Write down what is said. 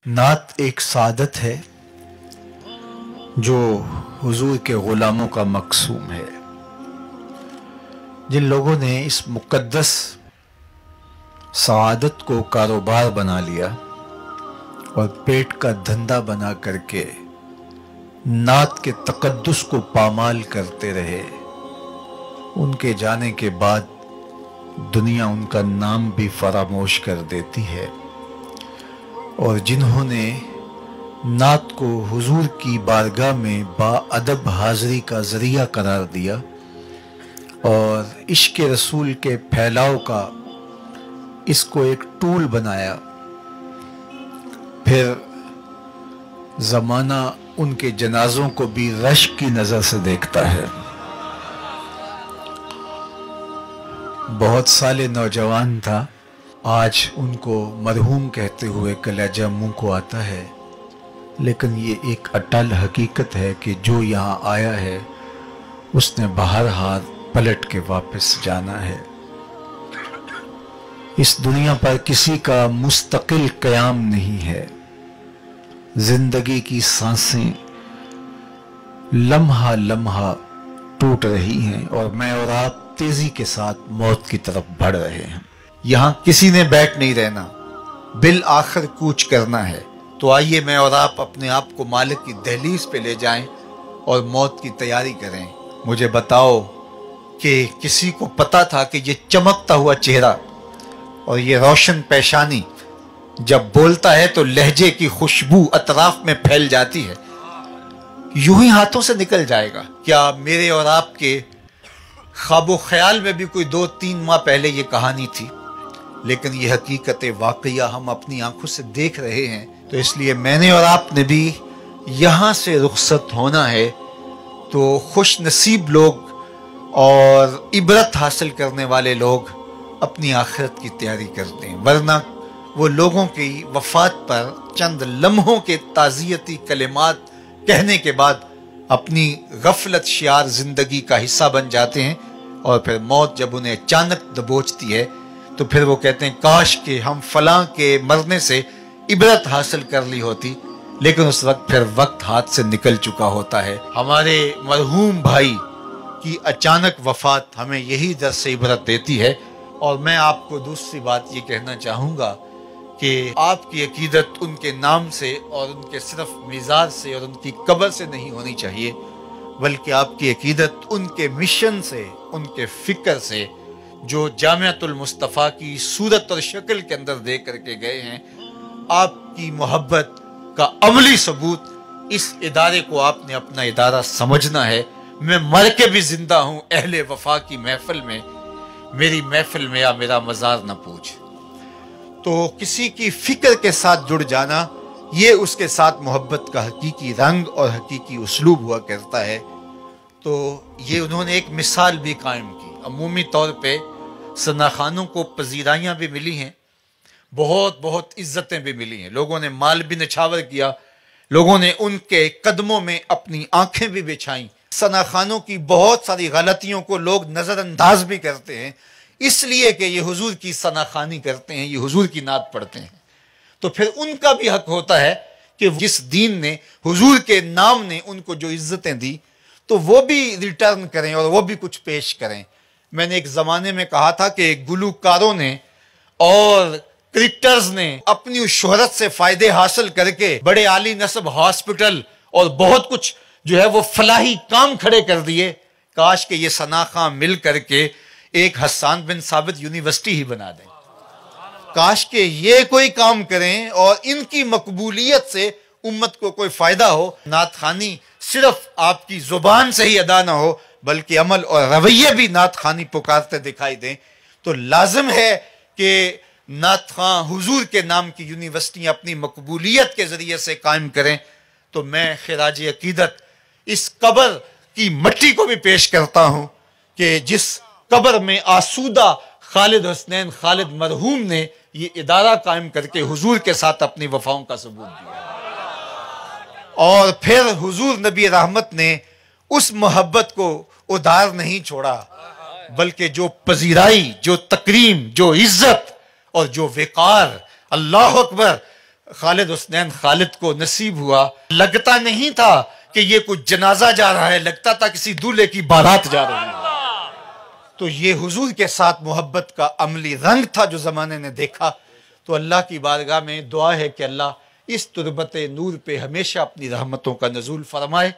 नात एक सादत है जो हुजूर के ग़ुलामों का मकसूम है। जिन लोगों ने इस मुक़द्दस सआदत को कारोबार बना लिया और पेट का धंधा बना करके नात के तक़द्दुस को पामाल करते रहे, उनके जाने के बाद दुनिया उनका नाम भी फरामोश कर देती है। और जिन्होंने नात को हुजूर की बारगाह में बाअदब हाज़री का ज़रिया करार दिया और इश्क़ रसूल के फैलाव का इसको एक टूल बनाया, फिर ज़माना उनके जनाज़ों को भी रश्क की नज़र से देखता है। बहुत साले नौजवान था, आज उनको मरहूम कहते हुए कलेजा मुंह को आता है, लेकिन ये एक अटल हकीकत है कि जो यहाँ आया है उसने बहरहाल पलट के वापस जाना है। इस दुनिया पर किसी का मुस्तकिल क़याम नहीं है। जिंदगी की सांसें लम्हा लम्हा टूट रही हैं और मैं और आप तेजी के साथ मौत की तरफ बढ़ रहे हैं। यहाँ किसी ने बैठ नहीं रहना, बिल आखिर कूच करना है। तो आइए मैं और आप अपने आप को मालिक की दहलीज पे ले जाएं और मौत की तैयारी करें। मुझे बताओ कि किसी को पता था कि ये चमकता हुआ चेहरा और ये रोशन पेशानी जब बोलता है तो लहजे की खुशबू अतराफ में फैल जाती है, यूं ही हाथों से निकल जाएगा? क्या मेरे और आपके ख्वाबो ख्याल में भी कोई 2-3 माह पहले ये कहानी थी? लेकिन ये हकीकत वाकया हम अपनी आंखों से देख रहे हैं। तो इसलिए मैंने और आपने भी यहाँ से रुखसत होना है। तो खुश नसीब लोग और इबरत हासिल करने वाले लोग अपनी आखिरत की तैयारी करते हैं, वरना वो लोगों की वफात पर चंद लम्हों के ताज़ियती कलिमात कहने के बाद अपनी गफलत शियार जिंदगी का हिस्सा बन जाते हैं और फिर मौत जब उन्हें अचानक दबोचती है तो फिर वो कहते हैं काश कि हम फलां के मरने से इबरत हासिल कर ली होती, लेकिन उस वक्त फिर वक्त हाथ से निकल चुका होता है। हमारे मरहूम भाई की अचानक वफात हमें यही दर्स से इबरत देती है। और मैं आपको दूसरी बात ये कहना चाहूँगा कि आपकी अकीदत उनके नाम से और उनके सिर्फ मिज़ाज से और उनकी कब्र से नहीं होनी चाहिए, बल्कि आपकी अकीदत उनके मिशन से, उनके फ़िक्र से जो जामिअतुल मुस्तफ़ा की सूरत और शक्ल के अंदर दे करके गए हैं। आपकी मोहब्बत का अमली सबूत इस इदारे को आपने अपना इदारा समझना है। मैं मर के भी जिंदा हूँ अहले वफा की महफिल में, मेरी महफिल में या मेरा मज़ार न पूछ। तो किसी की फिक्र के साथ जुड़ जाना, ये उसके साथ मोहब्बत का हकीकी रंग और हकीकी उसलूब हुआ करता है। तो ये उन्होंने एक मिसाल भी कायम की। अमूमी तौर पे सना खानों को पजीराइयाँ भी मिली हैं, बहुत बहुत इज्जतें भी मिली हैं, लोगों ने माल भी निछावर किया, लोगों ने उनके कदमों में अपनी आंखें भी बिछाई। सना खानों की बहुत सारी गलतियों को लोग नज़रअंदाज भी करते हैं, इसलिए कि ये हुजूर की सना खानी करते हैं, ये हुजूर की नात पढ़ते हैं। तो फिर उनका भी हक होता है कि जिस दीन ने, हुजूर के नाम ने उनको जो इज्जतें दी, तो वो भी रिटर्न करें और वो भी कुछ पेश करें। मैंने एक ज़माने में कहा था कि गुलकारों ने और क्रिकेटर्स ने अपनी उस शोहरत से फ़ायदे हासिल करके बड़े आली नस्ब हॉस्पिटल और बहुत कुछ जो है वो फलाही काम खड़े कर दिए। काश के ये सना खां मिल करके एक हसन बिन साबित यूनिवर्सिटी ही बना दें। काश के ये कोई काम करें और इनकी मकबूलियत से उम्मत को कोई फ़ायदा हो। नात खानी सिर्फ आपकी ज़ुबान से ही अदा ना हो, बल्कि अमल और रवैये भी नात खानी पुकारते दिखाई दें। तो लाजिम है कि नात खां हुजूर के नाम की यूनिवर्सिटियाँ अपनी मकबूलियत के ज़रिए से कायम करें। तो मैं खिराज अकीदत इस कब्र की मट्टी को भी पेश करता हूँ कि जिस कब्र में आसूदा खालिद हुसैन खालिद मरहूम ने ये इदारा कायम करके हुजूर के साथ अपनी वफाओं का सबूत दिया। और फिर हुजूर नबी रहमत ने उस मोहब्बत को उधार नहीं छोड़ा, बल्कि जो पजीराई, जो तकरीम, जो इज्जत और जो वेकार, अल्लाह अकबर, खालिद हुसनैन खालिद को नसीब हुआ, लगता नहीं था कि ये कुछ जनाजा जा रहा है, लगता था किसी दूल्हे की बारात जा रही है। तो ये हुजूर के साथ मोहब्बत का अमली रंग था जो ज़माने ने देखा। तो अल्लाह की बारगाह में दुआ है कि अल्लाह इस तुरबत नूर पे हमेशा अपनी रहमतों का नज़ूल फरमाए।